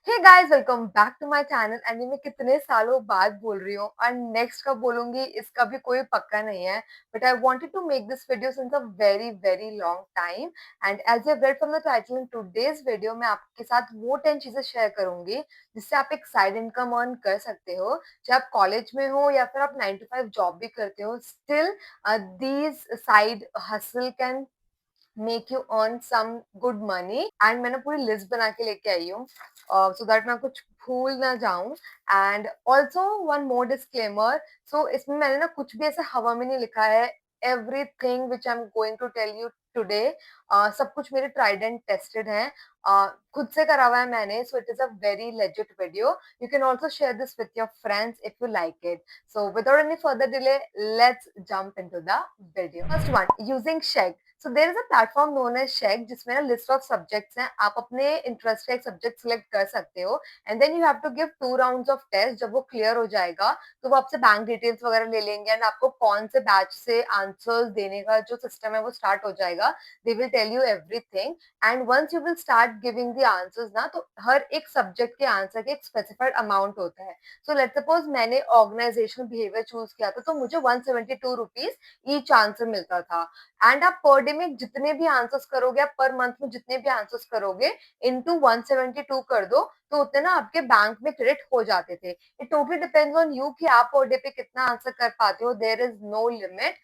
Hey guys, welcome back to my channel. And मैं कितने सालों बाद बोल रही हूँ और नेक्स्ट कब बोलूंगी इसका भी कोई पक्का नहीं है। But I wanted to make this video since a very very long time. And as you read from the title, in today's video मैं आपके साथ वो 10 चीजें शेयर करूंगी जिससे आप एक साइड इनकम अर्न कर सकते हो, चाहे आप कॉलेज में हो या फिर आप 9 to 5 जॉब भी करते हो। Still these side hustle can make you earn some good money. And मैंने पूरी लिस्ट बना के लेके आई हूँ सो दैट मैं कुछ भूल ना जाऊं। And also one more disclaimer, so इसमें मैंने ना कुछ भी ऐसे हवा में नहीं लिखा है। Everything which I am going to tell you today सब कुछ मेरे ट्राइड एंड टेस्टेड है। खुद से करा हुआ है मैंने, so it is a very legit video. You can also share this with your friends if you like it. So without any further delay, let's jump into the video. First one, using Chegg. So there is a platform known as Chegg जिसमें ना list of subjects हैं। आप अपने interest का एक subject select कर सकते हो and then you have to give 2 rounds of test. जब वो क्लियर हो जाएगा तो वो आपसे बैंक डिटेल्स वगैरह ले लेंगे एंड आपको कौन से बैच से आंसर्स देने का जो सिस्टम है वो स्टार्ट हो जाएगा। They will tell you everything and once you will start giving the answers ना, तो हर एक सब्जेक्ट के आंसर के एक स्पेसिफाइड अमाउंट होता है। सो लेट्स सपोज मैंने ऑर्गेनाइजेशनल बिहेवियर चूज किया था तो मुझे 172 रुपीज ईच आंसर मिलता था। एंड आप पर डे में जितने भी आंसर्स करोगे, आप पर मंथ में जितने भी आंसर्स करोगे इनटू 172 कर दो तो उतने ना आपके बैंक में क्रेडिट हो जाते थे। It totally depends on you कि आप पर डे पे कितना आंसर कर पाते हो। There is no limit.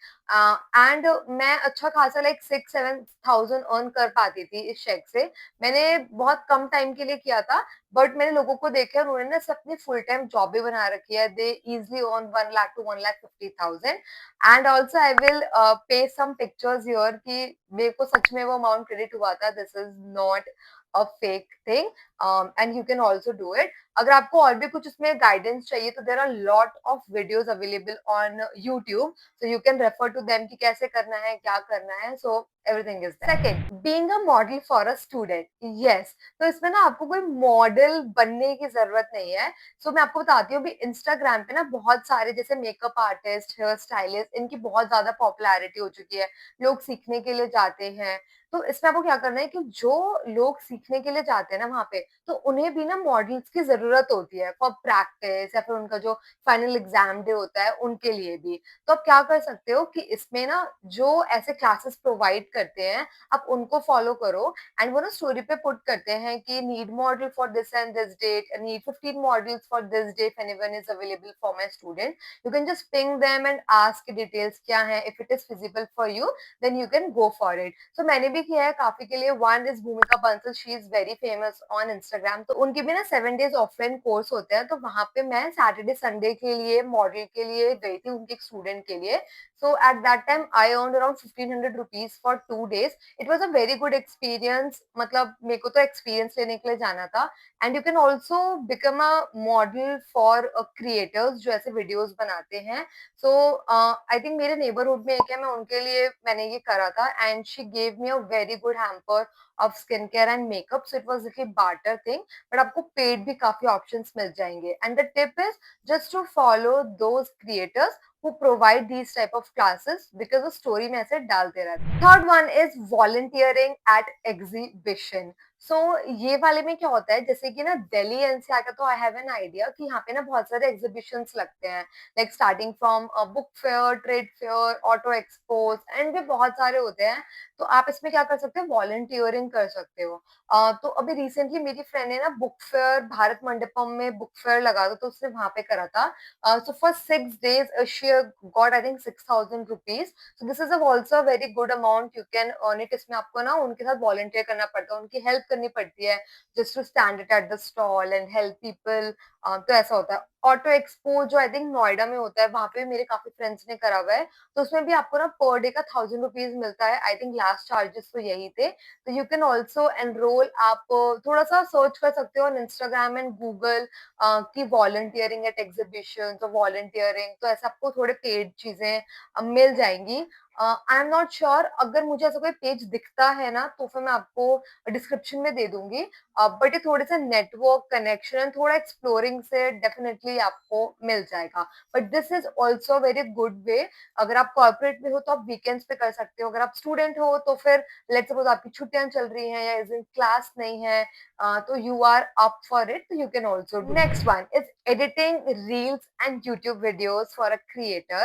And मैं अच्छा खासा लाइक 6-7 थाउजेंड अर्न कर पाती थी इस चेक से। मैंने बहुत कम टाइम के लिए किया था, बट मैंने लोगों को देखा उन्होंने ना अपनी फुल टाइम जॉब भी बना रखी है। They easily earn 1 lakh to 1,50,000। And also I will pay some pictures here कि मेरे को सच में वो अमाउंट क्रेडिट हुआ था। This is not a fake thing and you can also do it. अगर आपको और भी कुछ इसमें गाइडेंस चाहिए तो there are lot of videos available on YouTube, so you can refer to them कि कैसे करना है, क्या करना है। so everything is there. Second, being a model for a student. yes, तो इसमें ना आपको कोई मॉडल बनने की जरूरत नहीं है। मैं आपको बताती हूँ, अभी इंस्टाग्राम पे ना बहुत सारे जैसे मेकअप आर्टिस्ट, हेयर स्टाइलिस्ट, इनकी बहुत ज्यादा पॉपुलैरिटी हो चुकी है। लोग सीखने के लिए जाते हैं। तो इसमें आपको क्या करना है कि जो लोग सीखने के लिए जाते हैं ना वहां पे, तो उन्हें भी ना मॉडल्स की जरूरत होती है फॉर प्रैक्टिस या फिर उनका जो फाइनल एग्जाम डे होता है उनके लिए भी। तो आप क्या कर सकते हो कि इसमें ना जो ऐसे क्लासेस प्रोवाइड करते हैं आप उनको फॉलो करो एंड वो ना स्टोरी पे पुट करते हैं कि need model for this and this date, need 15 models for this day, if anyone is available for my student, you can just ping them and ask details क्या है। If it is feasible for you then you can go for it. So मैंने भी किया है काफी के लिए। One is भूमिका Bansal, she is very famous on Instagram. तो उनके भी ना 7 days ऑफलाइन कोर्स होते हैं, तो वहां पे मैं सैटरडे संडे के लिए मॉडल के लिए गई थी उनके एक स्टूडेंट के लिए। So at that time I earn around 1,500 rupees for 2 days। It was a very good experience. मतलब मेरे को तो एक्सपीरियंस लेने के लिए जाना था। And you can also become a model for creators जो ऐसे वीडियोज बनाते हैं। सो आई थिंक मेरे नेबरहुड में एक है, मैं उनके लिए मैंने ये करा था and she gave me a very good hamper of skin care and makeup. So it was barter thing, but आपको पेड भी काफी ऑप्शंस मिल जाएंगे। And the tip is just to follow those creators who provide these type of classes because वो story में ऐसे डालते रहते हैं। Third one is volunteering at exhibition. ये वाले में क्या होता है, जैसे कि ना दिल्ली एनसीआर का तो आई हैव एन आइडिया कि यहाँ पे ना बहुत सारे एग्जीबिशंस लगते हैं, like starting from book fair, trade fair, auto expose and भी बहुत सारे होते हैं। तो आप इसमें क्या कर सकते हो, वॉलंटियरिंग कर सकते हो। तो अभी रिसेंटली मेरी फ्रेंड ने ना बुक फेयर, भारत मंडपम में बुक फेयर लगा था तो उसने वहां पे करा था। So for 6 days, she got I think 6,000 rupees. So this is also a very good amount. You can earn it. इसमें आपको ना उनके साथ volunteer करना पड़ता है, उनकी हेल्प करनी पड़ती है, just to stand it at the stall and help people. तो ऐसा होता है। ऑटो एक्सपो जो आई थिंक नोएडा में होता है, वहां पे मेरे काफी फ्रेंड्स ने करा हुआ है। तो उसमें भी आपको ना पर डे का 1,000 रुपीज मिलता है। आई थिंक लास्ट चार्जेस तो यही थे। तो यू कैन ऑल्सो एनरोल। आप थोड़ा सा सर्च कर सकते हो ऑन इंस्टाग्राम एंड गूगल कि वॉलंटियरिंग एट एग्जीबिशन, तो वॉलंटियरिंग, तो ऐसे आपको थोड़े पेड चीजें मिल जाएंगी। आई एम नॉट श्योर, अगर मुझे ऐसा कोई पेज दिखता है ना तो फिर मैं आपको डिस्क्रिप्शन में दे दूंगी। बट ये थोड़े से नेटवर्क कनेक्शन एंड थोड़ा एक्सप्लोरिंग से डेफिनेटली आपको मिल जाएगा। But this is also very good way. अगर आप कॉर्पोरेट में हो तो आप वीकेंड्स पे कर सकते हो, अगर आप स्टूडेंट हो तो फिर लेट्स सपोज आपकी छुट्टियां चल रही हैं या इस दिन क्लास नहीं है, तो you are up for it, so you can also do. Next one is editing reels and YouTube videos for a creator.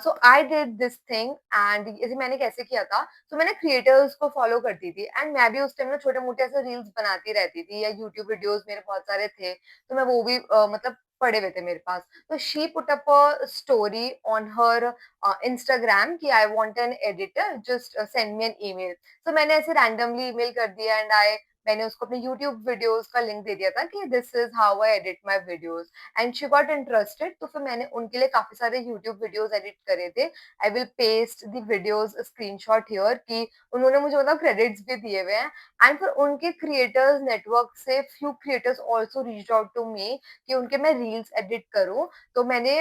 So I did this thing and इसे मैंने कैसे किया था, तो मैंने क्रिएटर्स को फॉलो करती थी एंड मैं भी उस टाइम में छोटे मोटे ऐसे रील्स बनाती रहती थी या यूट्यूब वीडियोस मेरे बहुत सारे थे, तो मैं वो भी मतलब पड़े हुए थे मेरे पास। तो she put up a story on her Instagram कि I want an editor, just send me an email. तो मैंने ऐसे रैंडमली ईमेल कर दिया एंड आई मैंने उसको अपने यूट्यूब वीडियोस का लिंक दे दिया था कि this is how I edit my videos and she got interested. तो फिर मैंने उनके लिए काफी सारे यूट्यूब वीडियोस एडिट करे थे। I will paste the videos screenshot here कि उन्होंने मुझे मतलब क्रेडिट्स भी दिए हुए हैं। एंड फिर उनके क्रिएटर्स नेटवर्क से few creators also reach out to me कि उनके मैं रील्स एडिट करूं। तो मैंने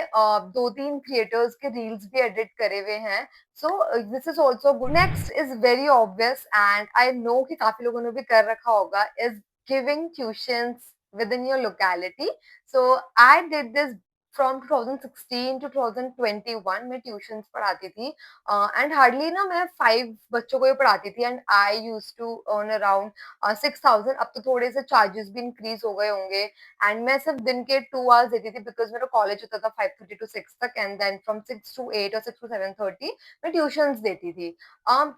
2-3 क्रिएटर्स के रील्स भी एडिट करे हुए हैं। So this is also good. Next is very obvious and I know कि काफी लोगों ने भी कर रखा होगा, is giving tuitions within your locality. So I did this from 2016 to 2021 में ट्यूशंस पढ़ाती थी एंड हार्डली ना मैं 5 बच्चों को ही पढ़ाती थी and I use to earn around 6,000। अब तो थोड़े से चार्जेस भी इंक्रीज हो गए होंगे एंड मैं सिर्फ दिन के 2 आवर्स देती थी बिकॉज मेरा कॉलेज होता था 5:30 to 6 तक एंड देन फ्रॉम 6 to 8 और 6 to 7:30 मैं ट्यूशंस देती थी।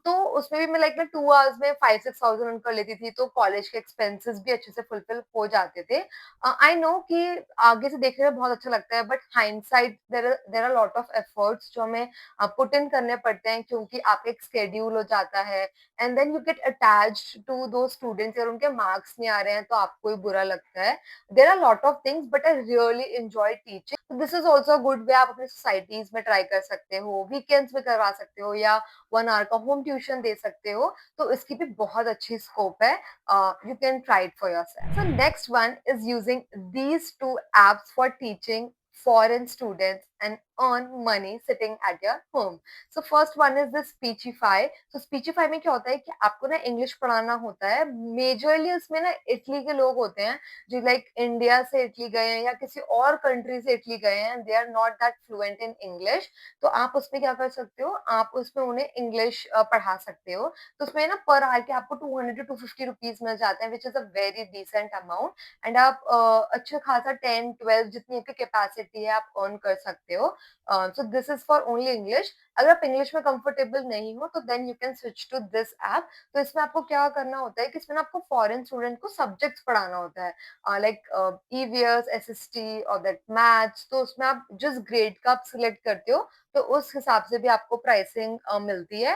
तो उसमें भी मैं लाइक मैं 2 आवर्स में 5-6 thousand अर्न कर लेती थी, तो कॉलेज के एक्सपेंसेस भी अच्छे से फुलफिल हो जाते थे। आई नो कि आगे से देखने में बहुत अच्छा लगता है but hindsight there are lot of efforts जो हमें पुट इन करने पड़ते हैं क्योंकि आपका एक स्केड्यूल हो जाता है and then you get attached to दो स्टूडेंट्स। अगर उनके मार्क्स नहीं आ रहे हैं तो आपको ही बुरा लगता है। There are lot of things but I really enjoy teaching. This is also good way. आप अपनी सोसाइटीज में ट्राई कर सकते हो, वीकेंड्स में करवा सकते हो या 1 आवर का होम ट्यूशन दे सकते हो, तो इसकी भी बहुत अच्छी स्कोप है। You can try it for yourself. So next one is using these two apps for teaching foreign students and earn money sitting at your home. So first one is the Speechify. So Speechify में क्या होता है कि आपको ना English पढ़ाना होता है। मेजरली उसमें ना इटली के लोग होते हैं जो लाइक इंडिया से इटली गए हैं या किसी और कंट्री से इटली गए हैं, they are not that fluent in English. तो आप उसमें क्या कर सकते हो, आप उसमें उन्हें इंग्लिश पढ़ा सकते हो। तो उसमें ना पर आवर के आपको 200 to 250 रुपीज मिल जाते हैं which is a very decent amount and आप अच्छा खासा 10-12 जितनी आपकी कैपेसिटी है आप अर्न कर सकते हो। So this is for only English. अगर आप इंग्लिश में कंफर्टेबल नहीं हो तो then you can switch to this app. तो इसमें आपको क्या करना होता है कि इसमें ना आपको फॉरेन स्टूडेंट को सब्जेक्ट्स पढ़ाना होता है लाइक ईवीएस, एसएसटी और दैट मैथ्स। तो उसमें आप जिस ग्रेड का आप सिलेक्ट करते हो तो उस हिसाब से भी आपको प्राइसिंग मिलती है।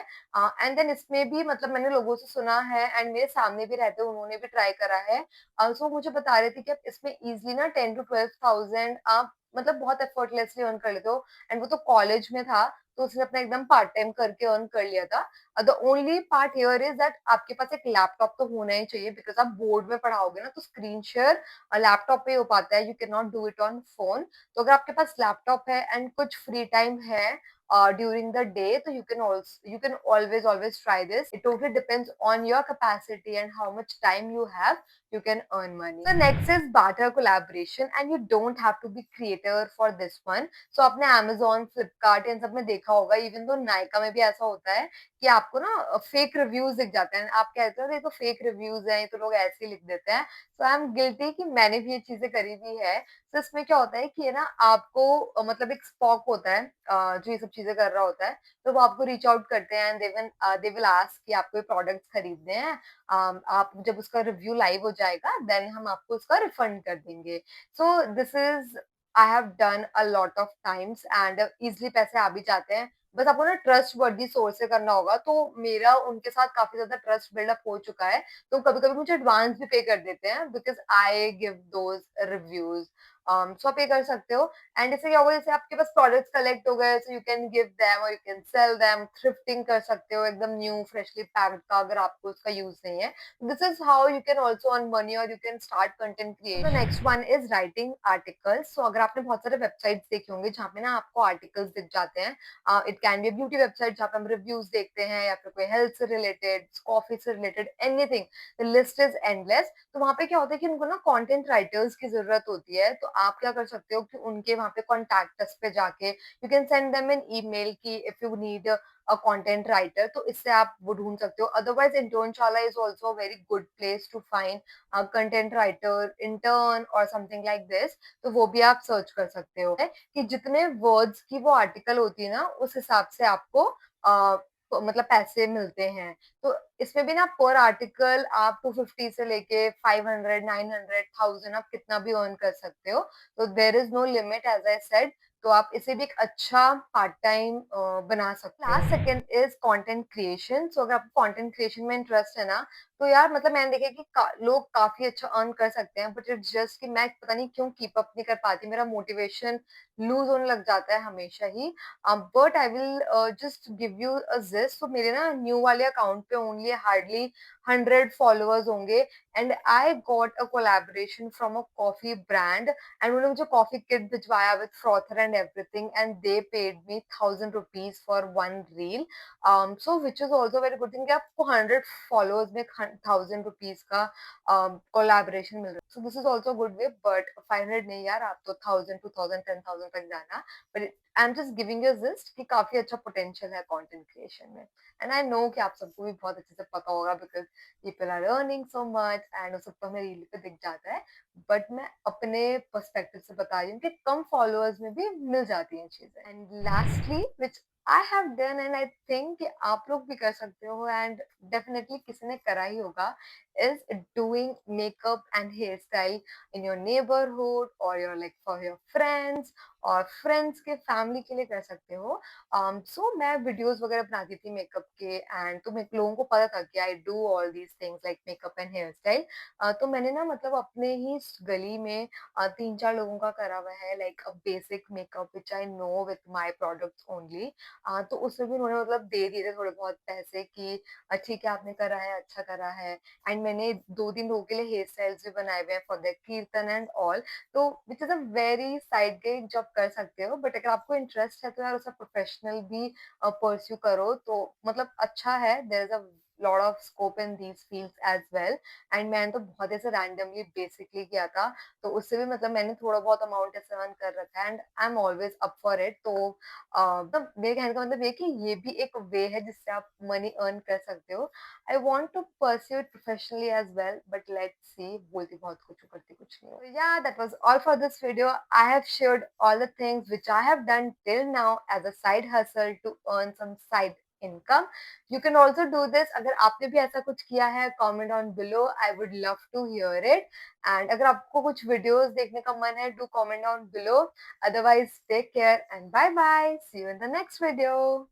एंड देन इसमें भी मतलब मैंने लोगों से सुना है एंड मेरे सामने भी रहते हैं, उन्होंने भी ट्राई करा है। सो मुझे बता रहे थे कि आप इसमें इजिली ना 10 to 12 thousand आप मतलब बहुत एफर्टलेसली अर्न कर लेते हो। एंड वो तो कॉलेज में था तो उसने अपना एकदम पार्ट टाइम करके अर्न कर लिया था। The only part here is that आपके पास एक लैपटॉप तो होना ही चाहिए बिकॉज आप बोर्ड में पढ़ाओगे ना तो स्क्रीन शेयर लैपटॉप पे हो पाता है, you can not do it on phone. तो अगर आपके पास लैपटॉप है एंड कुछ फ्री टाइम है during the day, so you can always try this. It totally depends on your capacity and how much time you have. You can earn money. So next is barter collaboration, and you don't have to be creator for this one. So आपने Amazon, Flipkart इन सब में देखा होगा, even though Nykaa में भी ऐसा होता है कि आपको ना फेक रिव्यूज दिख जाते हैं। आप कहते हो ये तो फेक रिव्यूज हैं, ये तो लोग ऐसे ही लिख देते हैं। सो आई एम गिल्टी कि मैंने भी ये चीजें करी हुई है। तो इसमें क्या होता है कि ये ना आपको मतलब एक स्पॉक होता है जो ये सब चीजें कर रहा होता है, तो वो आपको रीच आउट करते हैं एंड दे विल आस्क कि आपको ये प्रोडक्ट्स खरीदने हैं। आप जब उसका रिव्यू लाइव हो जाएगा देन हम आपको उसका रिफंड कर देंगे। सो this is I have done a lot of times and easily पैसे आ भी जाते हैं। बस आपको ना ट्रस्ट वर्दी सोर्स से करना होगा। तो मेरा उनके साथ काफी ज्यादा ट्रस्ट बिल्डअप हो चुका है, तो कभी कभी मुझे एडवांस भी पे कर देते हैं because I give those reviews. So आप ये कर सकते हो। एंड इससे क्या होगा, जैसे आपके पास प्रोडक्ट्स कलेक्ट हो गए, so you can give them और you can sell them, thrifting कर सकते हो एकदम न्यू फ्रेशली पैक्ड का, अगर आपको उसका यूज नहीं है। This is how you can also earn money or you can start content creation. The next one is writing articles. So अगर आपने बहुत सारे वेबसाइट्स देखे होंगे जहाँ पे ना आपको आर्टिकल्स दिख जाते हैं, it can be beauty website जहाँ पे हम रिव्यूज देखते हैं, या फिर कोई हेल्थ से रिलेटेड, कॉफी से related, anything, the list is endless. तो वहाँ पे क्या होता है कि उनको ना कंटेंट राइटर्स की जरूरत होती है, तो आप क्या कर सकते हो कि उनके वहाँ पे कॉन्टैक्ट अस पे जाके you can send them an email की if you need a content writer, तो इससे आप वो ढूंढ सकते हो। Otherwise Internshala is also a very good place to find content writer intern और समथिंग लाइक दिस। तो वो भी आप सर्च कर सकते हो कि जितने वर्ड्स की वो आर्टिकल होती है ना, उस हिसाब से आपको मतलब पैसे मिलते हैं। तो इसमें भी ना पर आर्टिकल आप 250 से लेके 500, 900, 1000 आप कितना भी अर्न कर सकते हो। तो there is no limit as I said. तो आप इसे भी एक अच्छा पार्ट टाइम बना सकते हो। Last second is content creation. So अगर आपको कंटेंट क्रिएशन में इंटरेस्ट है ना, तो यार मतलब मैंने देखा कि लोग काफी अच्छा अर्न कर सकते हैं, बट इट्स जस्ट कि मैं पता नहीं क्यों कीप अप नहीं कर पाती, मेरा मोटिवेशन लूज होने लग जाता है हमेशा ही। But I will just give you a gist. तो मेरे ना न्यू वाले अकाउंट पे ओनली हार्डली 100 फॉलोअर्स होंगे, and I got a collaboration from a coffee brand, and उन्होंने मुझे कॉफी किट भिजवाया with frother and everything, and they paid me 1000 rupees for one reel. So which is also very good thing कि आपको 100 followers में 1000 rupees का collaboration मिल रहा है। सो this is also good way, but 500 नहीं यार, आप तो 1000, 2000, 10,000 तक जाना। But I am just giving you gist कि काफी अच्छा पोटेंशियल है कंटेंट क्रिएशन में। एंड आई नो कि आप सबको भी बहुत अच्छे से पता होगा, because people are earning so much and वो सब तो हमें रील पे दिख जाता है। बट मैं अपने पर्सपेक्टिव से बता रही हूँ कि कम फॉलोअर्स में भी मिल जाती हैं चीजें। And lastly which I have done and I think कि आप लोग भी कर सकते हो, एंड डेफिनेटली किसी ने करा ही होगा, is doing makeup and hairstyle in your neighborhood or your like for your friends और फ्रेंड्स के फैमिली के लिए कर सकते हो। सो मैं वीडियोस वगैरह बनाती थी मेकअप के, एंड तो लोगों को पता था कि I do all these things like makeup and hair style. तो मैंने ना मतलब अपने ही गली में 3-4 लोगों का करा हुआ है, like a basic makeup which I know with my products only. तो उसमें भी उन्होंने मतलब दे दिए थे थोड़े बहुत पैसे कि ठीक है आपने करा है, अच्छा करा है। एंड मैंने 2 दिन लोगों के लिए हेयर स्टाइल्स भी बनाए हुए हैं फॉर द कीर्तन एंड ऑल। तो विच is a very side gig job कर सकते हो, बट अगर आपको इंटरेस्ट है तो यार उसे प्रोफेशनल भी परस्यू करो, तो मतलब अच्छा है। There is a lot of scope in these fields as well. And मैंने तो बहुत ऐसे रैंडमली बेसिकली किया था, तो उससे भी मतलब मैंने थोड़ा बहुत अमाउंट ऐसे अर्न कर रखा है, and I am always up for it. तो मतलब मेरे कहने का मतलब ये कि ये भी एक वे है जिससे आप मनी अर्न कर सकते हो। I want to pursue it professionally as well, but let's see. बोलती बहुत कुछ हूँ, करती कुछ नहीं हूँ। So yeah, that was all for this video. I have shared all the things which I have done till now as a side hustle to earn some side income. You can also do this. अगर आपने भी ऐसा कुछ किया है, comment on below. I would love to hear it. And अगर आपको कुछ videos देखने का मन है, do comment down below. Otherwise, take care and bye bye. See you in the next video.